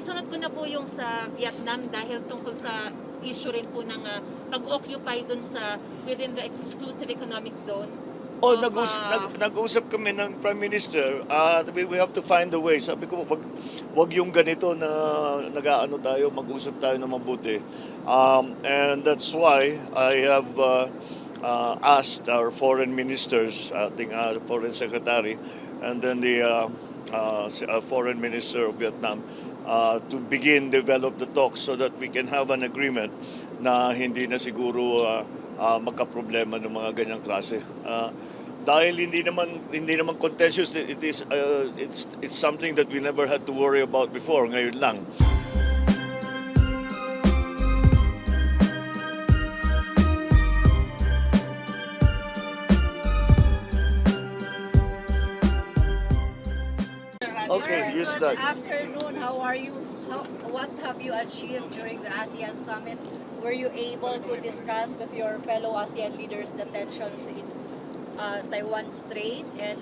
Kasunod ko na po yung sa Vietnam dahil tungkol sa issue rin po ng pag-occupy dun sa within the exclusive economic zone. Oh, of, nag-usap kami ng Prime Minister. We have to find a way. Sabi ko, wag yung ganito na nag-aano tayo, mag-usap tayo na mabuti. And that's why I have asked our foreign ministers, ating foreign secretary, and then the foreign minister of Vietnam, to begin develop the talks so that we can have an agreement na hindi na siguro magka-problema ng mga ganyang klase. Dahil hindi naman contentious, it's something that we never had to worry about before, ngayon lang. Okay, you start. Afternoon, how are you? What have you achieved during the ASEAN summit? Were you able to discuss with your fellow ASEAN leaders the tensions in Taiwan Strait and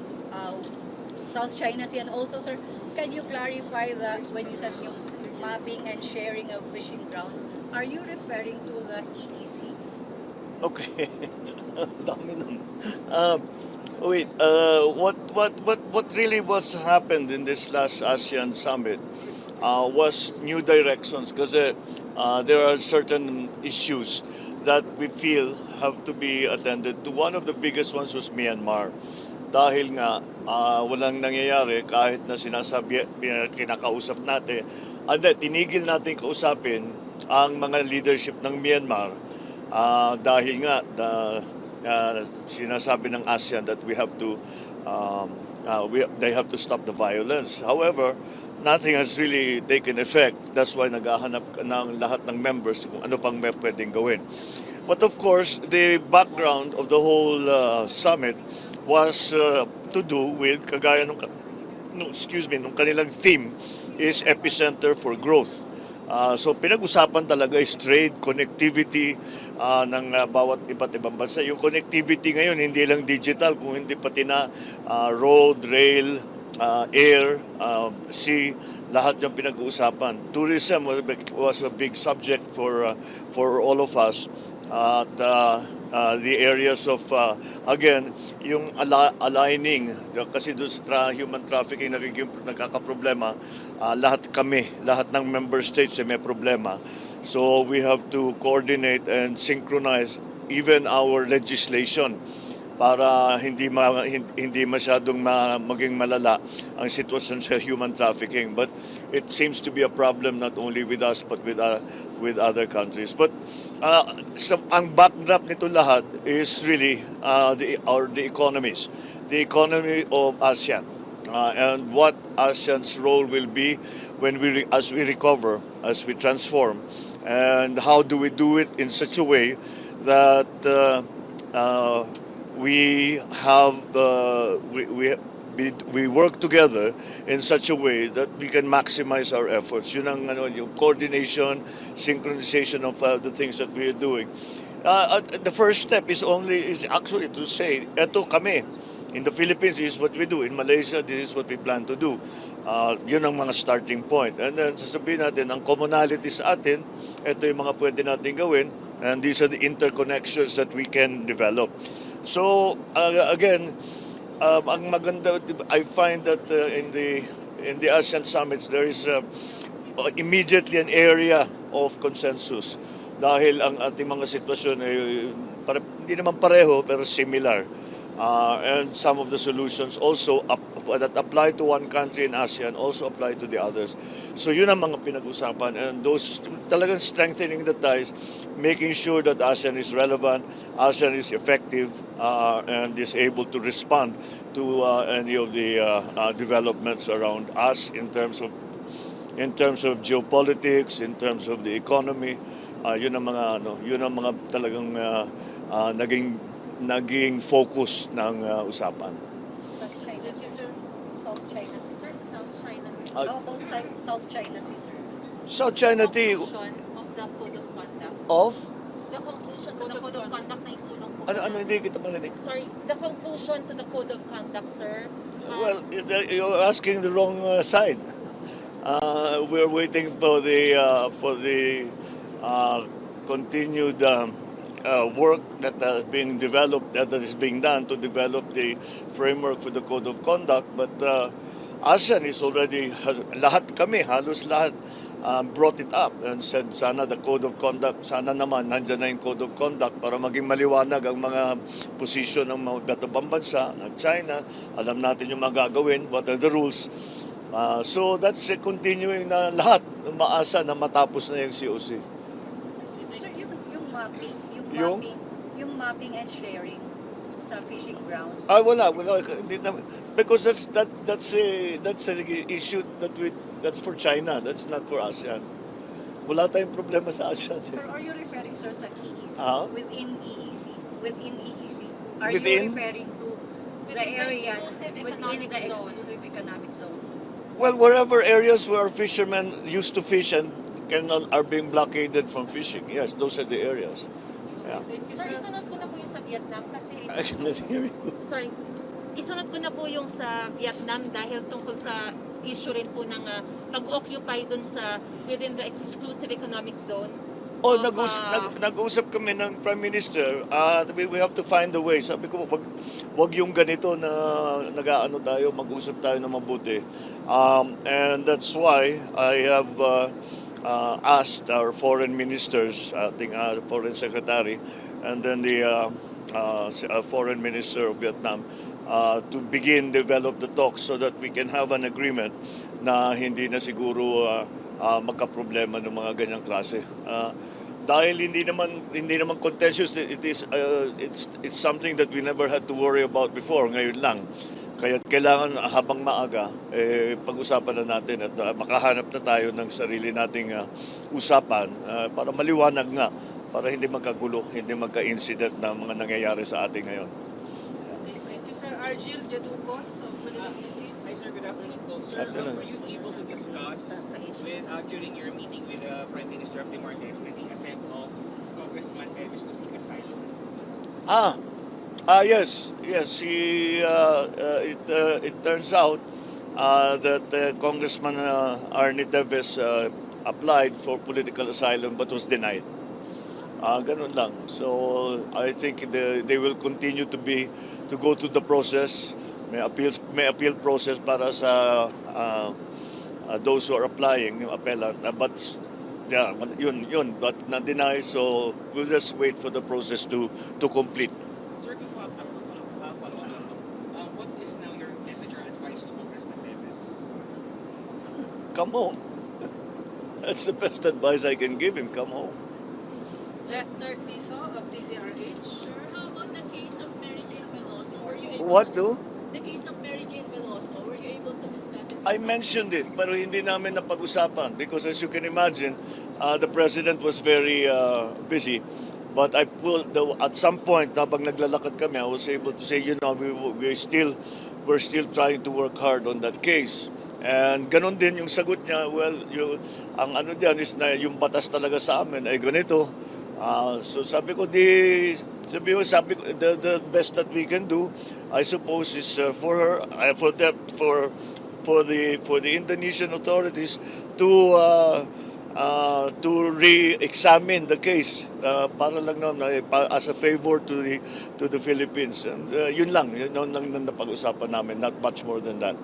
South China Sea? And also, sir, can you clarify that when you said yung mapping and sharing of fishing grounds, are you referring to the EEC? Okay. Dami nun. Wait, what really was happened in this last ASEAN summit was new directions kasi there are certain issues that we feel have to be attended to. One of the biggest ones was Myanmar. Dahil nga walang nangyayari kahit na sinasabi, kinakausap natin, tinigil natin kausapin ang mga leadership ng Myanmar dahil nga sinasabi ng ASEAN that we have to they have to stop the violence. However, nothing has really taken effect. That's why naghahanap ng lahat ng members kung ano pang may pwedeng gawin. But of course, the background of the whole summit was to do with kagaya nung kanilang theme is epicenter for growth. So pinag-usapan talaga is trade, connectivity ng bawat iba't ibang bansa. Yung connectivity ngayon hindi lang digital, kung hindi pati na road, rail, air, sea, lahat yung pinag-uusapan. Tourism was a big subject for all of us. At the areas of, again, yung aligning, kasi doon sa human trafficking nagkakaproblema, lahat ng member states may problema. So we have to coordinate and synchronize even our legislation para hindi masyadong maging malala ang sitwasyon sa human trafficking. But it seems to be a problem not only with us but with other countries. But ang backdrop nito lahat is really the economies, the economy of ASEAN, and what ASEAN's role will be when as we recover, as we transform, and how do we do it in such a way that we work together in such a way that we can maximize our efforts. Yun ang yung coordination, synchronization of the things that we are doing. The first step is actually to say, eto kami. In the Philippines, this is what we do. In Malaysia, this is what we plan to do. Yun ang mga starting point. And then sasabihin natin, ang commonality sa atin, ito yung mga pwede natin gawin. And these are the interconnections that we can develop. So, again, ang maganda, I find that in the ASEAN summits, there is immediately an area of consensus. Dahil ang ating mga sitwasyon ay hindi naman pareho, pero similar. And some of the solutions also that apply to one country in ASEAN also apply to the others. So yun ang mga pinag-usapan, and those talagang strengthening the ties, making sure that ASEAN is relevant, ASEAN is effective, and is able to respond to any of the developments around us in terms of geopolitics, in terms of the economy. Yun ang mga talagang naging focus ng usapan. South China Sea, sir. South China Sea, sir. South China Sea of the code of conduct. of The conclusion to the code of conduct na isulong po. ano hindi kita marinig. Sorry, the conclusion to the code of conduct, sir. Well, you're asking the wrong side. We're waiting for the continued work that being developed, that is being done to develop the framework for the code of conduct. But ASEAN is already, lahat kami, halos lahat, brought it up and said sana the code of conduct, sana naman nandyan na yung code of conduct para maging maliwanag ang mga posisyon ng mga iba't ibang bansa, ng China, alam natin yung mga gagawin, what are the rules. So that's continuing na lahat, maasa na matapos na yung COC. Sir, yung mapping, Yung? yung mapping and sharing sa fishing grounds. Wala, hindi na, because that's a issue that's for China, that's not for ASEAN. Wala tayong problema sa ASEAN. Or are you referring, sir, sa EEC? Within EEC? Within EEC? Are Within? you referring to the areas within the exclusive economic zone? Well, wherever areas where fishermen used to fish and are being blockaded from fishing, yes, those are the areas. Yeah. Sir, isunod ko na po yung sa Vietnam kasi... I cannot hear you. Sorry. Isunod ko na po yung sa Vietnam dahil tungkol sa issue rin po ng pag-occupy dun sa within the exclusive economic zone. Oh, nag-usap kami ng Prime Minister. We have to find a way. Sabi ko, wag yung ganito na nag-aano tayo, mag-usap tayo na mabuti. And that's why I have asked our foreign ministers, ating foreign secretary, and then the foreign minister of Vietnam, to begin develop the talks so that we can have an agreement na hindi na siguro magka-problema ng mga ganyang klase. Dahil hindi naman contentious, it's something that we never had to worry about before, ngayon lang. Kaya kailangan habang maaga pag-usapan na natin at makahanap na tayo ng sarili nating usapan para maliwanag nga, para hindi magkagulo, hindi magka-incident na mga nangyayari sa atin ngayon. Thank you, Sir. Argil Jadukos of Manila. Hi, sir. Good afternoon po. Sir, Afternoon. were you able to discuss during your meeting with the Prime Minister of the Marquez the attempt of Congressman Davis to seek asylum? Yes. It turns out that Congressman Arnie Davis applied for political asylum but was denied. Ganun lang. So I think they will continue to go through the process. May appeal process para sa those who are applying, yung appellant. But yeah, yun. But na-deny, so we'll just wait for the process to complete. Sir, can you follow up? What is now your message or advice to Congressman Davis? Come home. That's the best advice I can give him. Come home. Left Narciso of DZRH. Sir, how about the case of Mary Jane Veloso? Were you able What to do? The case of Mary Jane Veloso, were you able to discuss it? I mentioned it, pero hindi namin napag-usapan because as you can imagine, the president was very busy. But at some point, habang naglalakad kami, I was able to say, we're still trying to work hard on that case. And ganun din yung sagot niya, ang ano diyan is na yung batas talaga sa amin ay ganito. So sabi ko, the best that we can do, I suppose, is for the Indonesian authorities to re-examine the case para lang as a favor to the Philippines. And yun lang napag-usapan namin, not much more than that.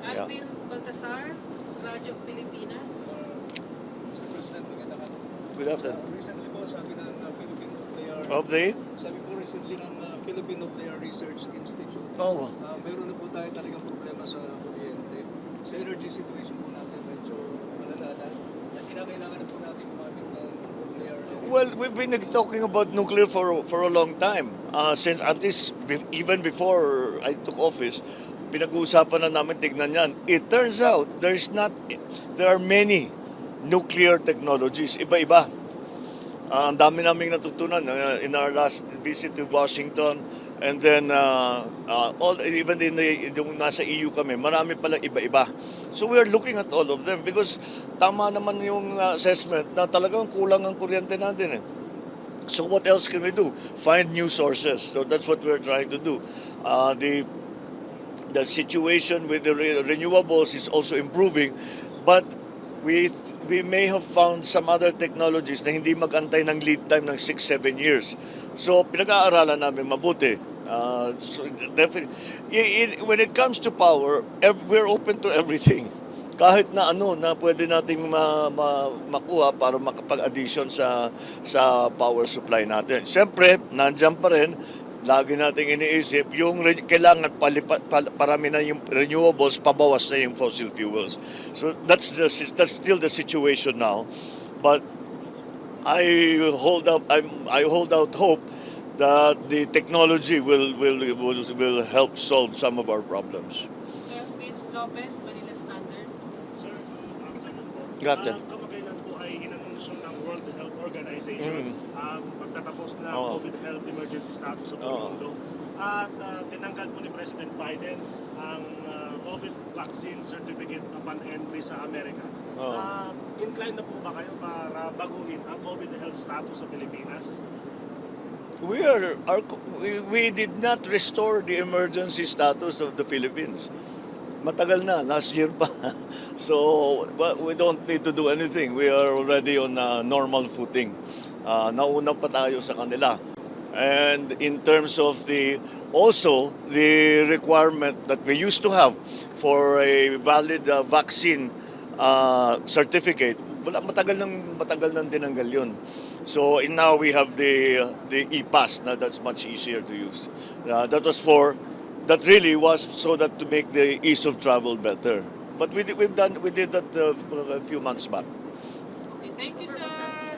Yeah. Alvin Baltasar, Radyo Pilipinas. Mr. President, magandang araw. Good afternoon. Recently po, sabi ng Philippine Nuclear... Sabi po recently ng Philippine Nuclear Research Institute, mayroon na po tayo talagang problema sa kuryente. Sa energy situation po natin, medyo malala na. At kinakailangan na po natin gumamit ng nuclear... Well, we've been talking about nuclear for a long time. Since at least even before I took office, pinag-uusapan na namin, tignan yan. It turns out there are many nuclear technologies, iba-iba. Ang dami naming natutunan in our last visit to Washington, and then even yung nasa EU kami, marami pala iba-iba. So we are looking at all of them because tama naman yung assessment na talagang kulang ang kuryente natin. So what else can we do? Find new sources. So that's what we're trying to do. The situation with the renewables is also improving. But we may have found some other technologies na hindi magantay ng lead time ng 6-7 years. So pinag-aaralan namin mabuti. Definitely, when it comes to power, we're open to everything. Kahit na ano na pwede nating makuha para makapag-addition sa power supply natin. Siyempre, nandiyan pa rin, lagi nating iniisip, yung kailangan parami na yung renewables, pabawas na yung fossil fuels. So that's still the situation now. But I hold out hope that the technology will help solve some of our problems. Sir Vince Lopez, Manila Standard. Sir, afternoon po. Good afternoon. Kamakailan po ay inanunsyo ng World Health Organization ang pagtatapos na COVID health emergency status sa buong mundo. At tinanggal po ni President Biden ang COVID vaccine certificate upon entry sa Amerika. Inclined na po ba kayo para baguhin ang COVID health status sa Pilipinas? We did not restore the emergency status of the Philippines. Matagal na, last year pa. So, we don't need to do anything. We are already on a normal footing. Nauna pa tayo sa kanila. And in terms of the requirement that we used to have for a valid vaccine certificate, matagal nang tinanggal yun. So now we have the e-pass that's much easier to use. That really was so that to make the ease of travel better. But we did that a few months back. Okay, thank you, sir.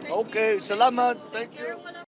Okay, salamat. Thank you.